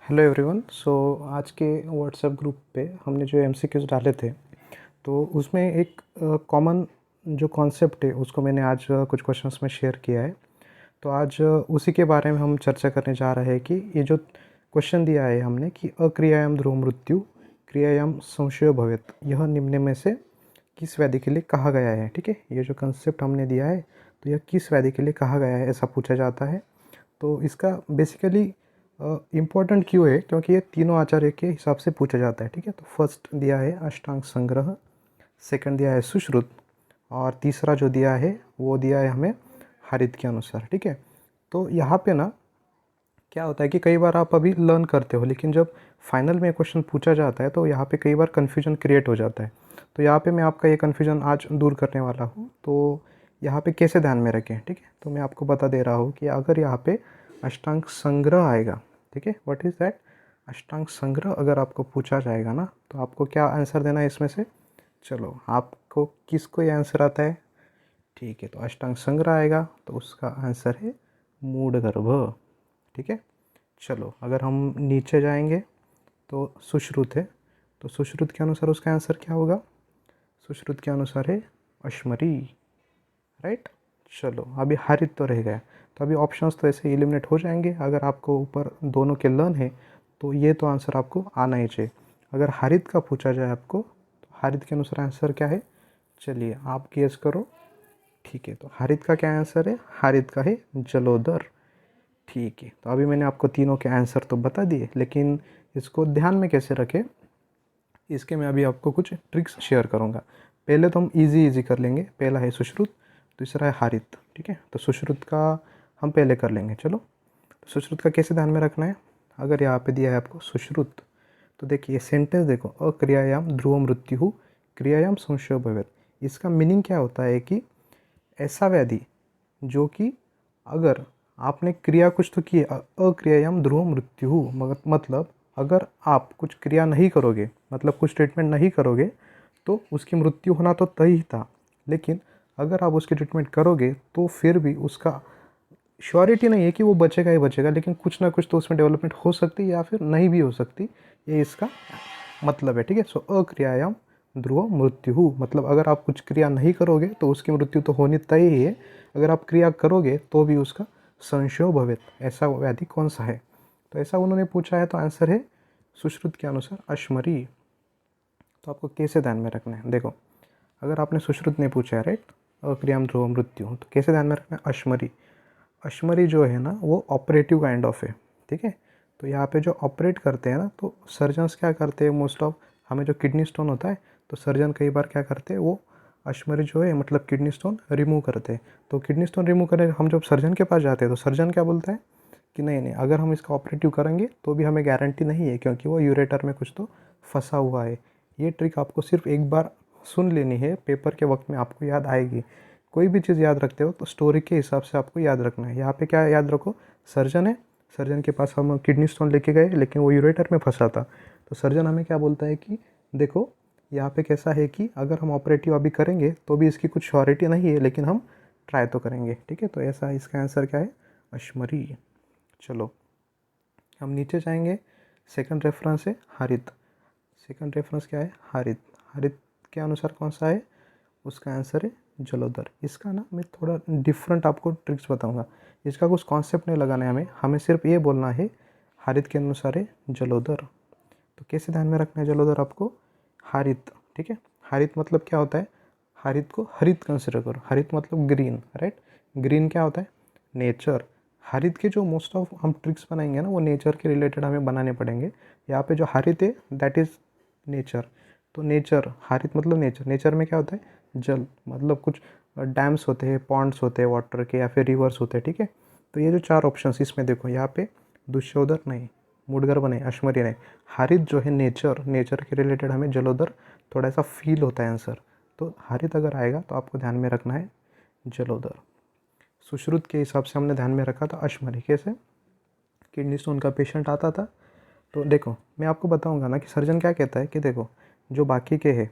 Hello everyone. आज के WhatsApp group पे हमने जो एमसीक्यूज़ डाले थे, तो उसमें एक कॉमन जो कॉन्सेप्ट है उसको मैंने आज कुछ क्वेश्चंस में शेयर किया है। तो आज उसी के बारे में हम चर्चा करने जा रहे हैं कि ये जो क्वेश्चन दिया है हमने कि अक्रियायाम ध्रुव मृत्यु क्रियायाम संशयो भवेत्, यह निम्न में से किस व्याधि के लिए कहा गया है। ठीक है, ये जो कंसेप्ट हमने दिया है तो यह किस व्याधि के लिए कहा गया है ऐसा पूछा जाता है। तो इसका बेसिकली इम्पोर्टेंट क्यों है, क्योंकि ये तीनों आचार्य के हिसाब से पूछा जाता है। ठीक है, तो फर्स्ट दिया है अष्टांग संग्रह, सेकंड दिया है सुश्रुत, और तीसरा जो दिया है वो दिया है हमें हरित के अनुसार। ठीक है, तो यहाँ पे ना क्या होता है कि कई बार आप अभी लर्न करते हो, लेकिन जब फाइनल में क्वेश्चन पूछा जाता है तो यहाँ पे कई बार कन्फ्यूजन क्रिएट हो जाता है। तो यहाँ पे मैं आपका ये कन्फ्यूजन आज दूर करने वाला हूँ। तो यहाँ पे कैसे ध्यान में रखें, ठीक है, तो मैं आपको बता दे रहा हूँ कि अगर यहाँ पे अष्टांग संग्रह आएगा, ठीक है, व्हाट इज़ दैट, अष्टांग संग्रह अगर आपको पूछा जाएगा ना, तो आपको क्या आंसर देना है इसमें से। चलो, आपको किसको ये आंसर आता है। ठीक है, तो अष्टांग संग्रह आएगा तो उसका आंसर है मूढ़गर्भ। ठीक है, चलो अगर हम नीचे जाएंगे तो सुश्रुत है, तो सुश्रुत के अनुसार उसका आंसर क्या होगा। सुश्रुत के अनुसार है अश्मरी, राइट। चलो अभी हरित तो रह गया, तो अभी ऑप्शंस तो ऐसे एलिमिनेट हो जाएंगे। अगर आपको ऊपर दोनों के लर्न है तो ये तो आंसर आपको आना ही चाहिए। अगर हरित का पूछा जाए आपको तो हरित के अनुसार आंसर क्या है, चलिए आप गेस करो। ठीक है, तो हरित का क्या आंसर है, हरित का है जलोदर। ठीक है, तो अभी मैंने आपको तीनों के आंसर तो बता दिए, लेकिन इसको ध्यान में कैसे रखें इसके मैं अभी आपको कुछ ट्रिक्स शेयर करूंगा। पहले तो हम इजी इजी कर लेंगे। पहला है सुश्रुत, दूसरा है हारित। ठीक है, तो सुश्रुत का हम पहले कर लेंगे। चलो, तो सुश्रुत का कैसे ध्यान में रखना है। अगर यहाँ पे दिया है आपको सुश्रुत, तो देखिए सेंटेंस देखो, अक्रियायाम ध्रुव मृत्यु क्रियायाम संशय भवेत्। इसका मीनिंग क्या होता है कि ऐसा व्याधि जो कि अगर आपने क्रिया कुछ तो की, अक्रियायाम ध्रुव मृत्यु, मतलब अगर आप कुछ क्रिया नहीं करोगे, मतलब कुछ ट्रीटमेंट नहीं करोगे तो उसकी मृत्यु होना तो तय ही था। लेकिन अगर आप उसकी ट्रीटमेंट करोगे तो फिर भी उसका श्योरिटी नहीं है कि वो बचेगा ही बचेगा, लेकिन कुछ ना कुछ तो उसमें डेवलपमेंट हो सकती है या फिर नहीं भी हो सकती। ये इसका मतलब है। ठीक है, सो अक्रियायाम ध्रुव मृत्यु, मतलब अगर आप कुछ क्रिया नहीं करोगे तो उसकी मृत्यु तो होनी तय ही है। अगर आप क्रिया करोगे तो भी उसका संशयो भवेत्, ऐसा व्याधि कौन सा है। तो ऐसा उन्होंने पूछा है, तो आंसर है सुश्रुत के अनुसार अश्मरी। तो आपको कैसे ध्यान में रखना है, देखो अगर आपने सुश्रुत ने पूछा है, राइट, अक्रियाम ध्रुव मृत्यु, तो कैसे ध्यान में रखना है, अश्मरी। अश्मरी जो है ना वो ऑपरेटिव काइंड ऑफ है। ठीक है, तो यहाँ पे जो ऑपरेट करते हैं ना, तो सर्जन्स क्या करते हैं मोस्ट ऑफ, हमें जो किडनी स्टोन होता है तो सर्जन कई बार क्या करते हैं, वो अश्मरी जो है मतलब किडनी स्टोन रिमूव करते हैं। तो किडनी स्टोन रिमूव करने हम जब सर्जन के पास जाते हैं तो सर्जन क्या बोलता है कि नहीं नहीं, अगर हम इसका ऑपरेटिव करेंगे तो भी हमें गारंटी नहीं है, क्योंकि वो यूरेटर में कुछ तो फंसा हुआ है। ये ट्रिक आपको सिर्फ एक बार सुन लेनी है, पेपर के वक्त में आपको याद आएगी। कोई भी चीज़ याद रखते हो तो स्टोरी के हिसाब से आपको याद रखना है। यहाँ पे क्या याद रखो, सर्जन है, सर्जन के पास हम किडनी स्टोन लेके गए लेकिन वो यूरेटर में फंसा था। तो सर्जन हमें क्या बोलता है कि देखो यहाँ पे कैसा है कि अगर हम ऑपरेटिव अभी करेंगे तो भी इसकी कुछ श्योरिटी नहीं है, लेकिन हम ट्राई तो करेंगे। ठीक है, तो ऐसा इसका आंसर क्या है, अश्मरी। चलो हम नीचे जाएंगे, सेकंड रेफरेंस है हरित। सेकंड रेफरेंस क्या है, हरित। हरित के अनुसार कौन सा है, उसका आंसर है जलोदर। इसका ना मैं थोड़ा डिफरेंट आपको ट्रिक्स बताऊंगा। इसका कुछ कॉन्सेप्ट नहीं लगाना है हमें, हमें सिर्फ ये बोलना है हरित के अनुसार है जलोदर। तो कैसे ध्यान में रखना है जलोदर आपको, हरित। ठीक है, हरित मतलब क्या होता है, हरित को हरित कंसिडर करो। हरित मतलब ग्रीन, राइट। ग्रीन क्या होता है, नेचर। हरित के जो मोस्ट ऑफ हम ट्रिक्स बनाएंगे ना वो नेचर के रिलेटेड हमें बनाने पड़ेंगे। यहाँ पे जो हरित है दैट इज़ नेचर। तो नेचर, हरित मतलब नेचर। नेचर में क्या होता है, जल, मतलब कुछ डैम्स होते हैं, पॉन्ड्स होते हैं वाटर के, या फिर रिवर्स होते हैं। ठीक है, तो ये जो चार ऑप्शंस इसमें देखो, यहाँ पे दुष्योधर नहीं, मूढ़गर्भ नहीं, अश्मरी नहीं, हरित जो है नेचर, नेचर के रिलेटेड हमें जलोदर थोड़ा सा फील होता है आंसर। तो हरित अगर आएगा तो आपको ध्यान में रखना है जलोदर। सुश्रुत के हिसाब से हमने ध्यान में रखा था अश्मरी। कैसे, किडनी स्टोन का पेशेंट आता था, तो देखो मैं आपको बताऊंगा ना कि सर्जन क्या कहता है कि देखो जो बाकी के हैं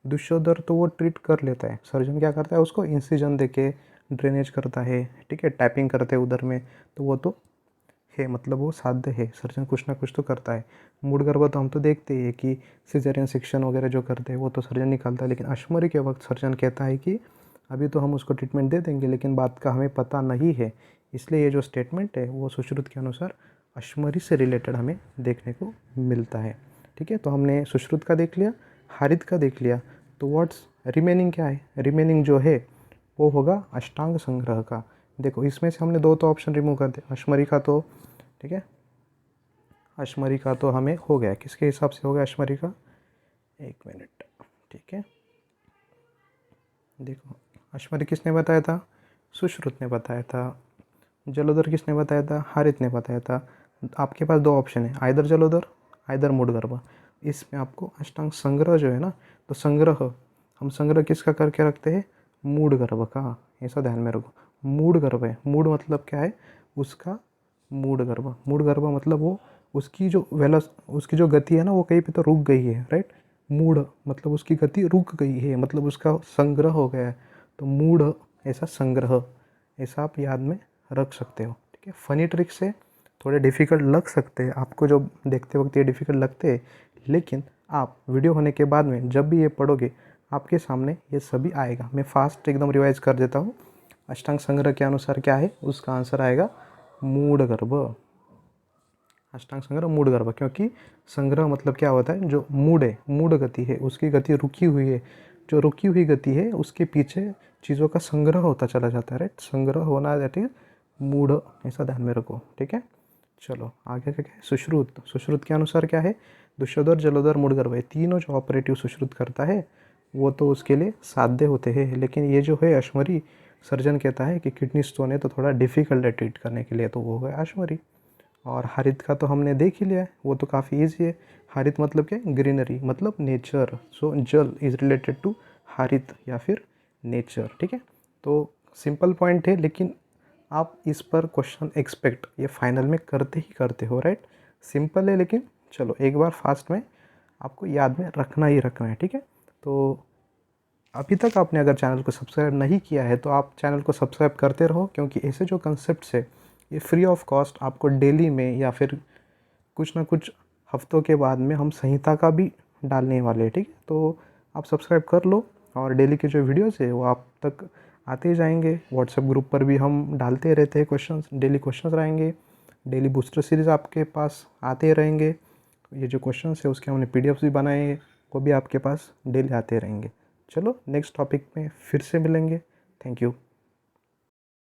दुष्योधर तो वो ट्रीट कर लेता है, सर्जन क्या करता है उसको इंसिजन देके ड्रेनेज करता है। ठीक है, टैपिंग करते हैं उधर में, तो वो तो है मतलब वो साध्य है, सर्जन कुछ ना कुछ तो करता है। मूड गर्भ तो हम तो देखते ही है कि सिजेरियन सेक्शन वगैरह जो करते हैं वो तो सर्जन निकालता है, लेकिन अश्मरी के वक्त सर्जन कहता है कि अभी तो हम उसको ट्रीटमेंट दे देंगे लेकिन बात का हमें पता नहीं है। इसलिए ये जो स्टेटमेंट है वो सुश्रुत के अनुसार अश्मरी से रिलेटेड हमें देखने को मिलता है। ठीक है, तो हमने सुश्रुत का देख लिया, हारित का देख लिया, तो व्हाट्स रिमेनिंग क्या है? रिमेनिंग जो है वो होगा अष्टांग संग्रह का। देखो इसमें से हमने दो तो ऑप्शन रिमूव कर दिया, अश्मरी का तो ठीक है, अश्मरी का तो हमें हो गया, किसके हिसाब से हो गया अश्मरी का? एक मिनट, ठीक है। देखो अश्मरी किसने बताया था? सुश्रुत ने बताया था। जलोदर किसने बताया था? हारित ने बताया था। आपके पास दो ऑप्शन है, आइदर जलोदर आइदर मूडगर्भ। इसमें आपको अष्टांग संग्रह जो है ना, तो संग्रह हम संग्रह किसका करके रखते हैं? मूडगर्भ का, ऐसा ध्यान में रखो। मूडगर्भ है, मूड मतलब क्या है? उसका मूडगर्भ, मूडगर्भ मतलब वो उसकी जो गति है ना वो कहीं पे तो रुक गई है, राइट। मूड मतलब उसकी गति रुक गई है, मतलब उसका संग्रह हो गया है, तो मूड ऐसा संग्रह, ऐसा आप याद में रख सकते हो। ठीक है, फनी ट्रिक से थोड़े डिफ़िकल्ट लग सकते हैं आपको, जो देखते वक्त ये डिफ़िकल्ट लगते हैं, लेकिन आप वीडियो होने के बाद में जब भी ये पढ़ोगे आपके सामने ये सभी आएगा। मैं फास्ट एकदम रिवाइज कर देता हूँ। अष्टांग संग्रह के अनुसार क्या है? उसका आंसर आएगा मूडगर्भ। अष्टांग संग्रह मूडगर्भ, क्योंकि संग्रह मतलब क्या होता है? जो मूड है, मूड गति है, उसकी गति रुकी हुई है, जो रुकी हुई गति है उसके पीछे चीज़ों का संग्रह होता चला जाता है, राइट। संग्रह होना दैट इज मूड, ऐसा ध्यान में रखो। ठीक है, चलो आगे क्या है? सुश्रुत। सुश्रुत के अनुसार क्या है? दुष्योदर, जलोदर, मूडगर्भ, ये तीनों जो ऑपरेटिव सुश्रुत करता है वो तो उसके लिए साध्य होते हैं, लेकिन ये जो है अश्मरी, सर्जन कहता है कि किडनी स्टोन है तो थोड़ा डिफ़िकल्ट है ट्रीट करने के लिए, तो वो है अश्मरी। और हरित का तो हमने देख ही लिया है, वो तो काफ़ी ईजी है। हरित मतलब क्या है? ग्रीनरी, मतलब नेचर। सो जल इज़ रिलेटेड टू हरित या फिर नेचर। ठीक है, तो सिंपल पॉइंट है, लेकिन आप इस पर क्वेश्चन एक्सपेक्ट ये फाइनल में करते ही करते हो, राइट। सिंपल है, लेकिन चलो एक बार फास्ट में आपको याद में रखना ही रखना है। ठीक है, तो अभी तक आपने अगर चैनल को सब्सक्राइब नहीं किया है तो आप चैनल को सब्सक्राइब करते रहो, क्योंकि ऐसे जो कंसेप्ट्स है ये फ्री ऑफ कॉस्ट आपको डेली में या फिर कुछ ना कुछ हफ्तों के बाद में हम संहिता का भी डालने वाले हैं। ठीक है, तो आप सब्सक्राइब कर लो, और डेली के जो वीडियोस है वो आप तक आते ही जाएंगे। व्हाट्सएप ग्रुप पर भी हम डालते रहते हैं क्वेश्चंस, डेली क्वेश्चंस रहेंगे, डेली बूस्टर सीरीज़ आपके पास आते रहेंगे। ये जो क्वेश्चंस है उसके हमने पीडीएफ्स भी बनाए हैं, वो भी आपके पास डेली आते रहेंगे। चलो नेक्स्ट टॉपिक में फिर से मिलेंगे। Thank you.